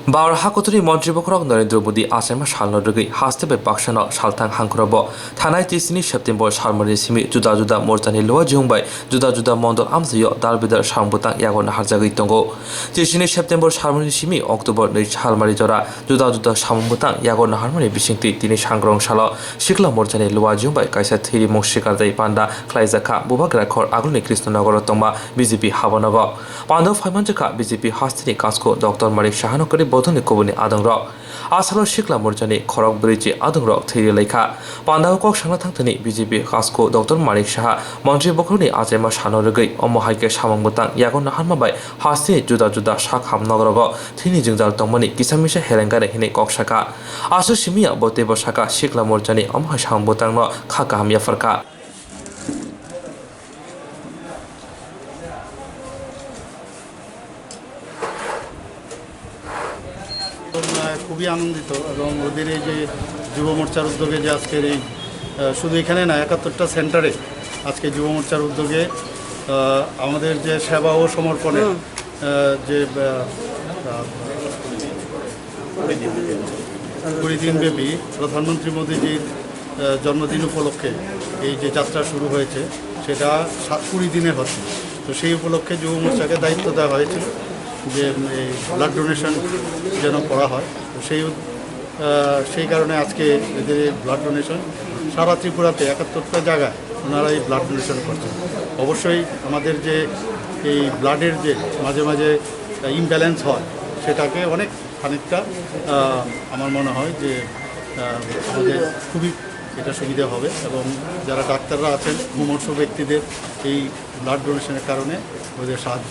Bar Hakotri Montri Bokhrokni Narendra Modi Achaima Salno Rwgwi Hastebe Bakshano Saltang Hankrabo Thanai Tisini September Salmani Simi Juda Juda Morchani Loa Jungbai Juda Juda Mondol Amsayo Dalbidar Sambutang Yagon Harjagi Tongo Tisini September Salmani Simi October Nei Salmari Jora Juda Juda Sambutang Yagon Harmoni Bisingti Tini Sangrong Salo Sikla Morchani Loa Jungbai Kaisa Thwi Rimung Sikarthai Panda Klaizaka Bubagra Khor Agulio Krishnanagor Tongma BJP Habanabo Panda Songchakha BJP Hastini Kasko Dr. Marik Shahanokari Bodhoni Kobuni Adongrok Asalo Sikla Morchani Khorok Bridge Adongrok Thwi Lekha Panda Kok Sangna Thangtani BJP Kasko Dr. Marik Shaha Montri Bokhrokni Achaima Salno Rwgwi Omohaike Samangbutang Yagon Harmabai Hasti Juda Juda Shakham Nogorogo Thini Jingjal Tongmani Kisamisa Herengare Hine Kok Saka Asu Simia Botebo Saka Sikla Morchani Omha Sambutang no Khaka Hamya Farka খুবই আনন্দিত এবং ওদের এই যে যুব মোর্চার উদ্যোগে যে আজকের এই শুধু এখানে না ৭১টা সেন্টারে আজকে যুব মোর্চার উদ্যোগে আমাদের যে সেবা ও সমর্পণের যে ২০ দিনব্যাপী প্রধানমন্ত্রী মোদীজির জন্মদিন উপলক্ষে এই যে যাত্রা শুরু হয়েছে সেটা ২০ দিনের হচ্ছে। তো সেই উপলক্ষে যুব মোর্চাকে দায়িত্ব দেওয়া হয়েছিল যে ব্লাড ডোনেশন যেন করা হয়। তো সেই কারণে আজকে এদের ব্লাড ডোনেশন সারা ত্রিপুরাতে ৭১টা জায়গায় ওনারা এই ব্লাড ডোনেশন করছেন। অবশ্যই আমাদের যে এই ব্লাডের যে মাঝে মাঝে ইমব্যালেন্স হয় সেটাকে অনেক খানিকটা আমার মনে হয় যে আমাদের খুবই এটা সুবিধা হবে এবং যারা ডাক্তাররা আছেন মুমূর্ষু ব্যক্তিদের এই ব্লাড ডোনেশনের কারণে ওদের সাহায্য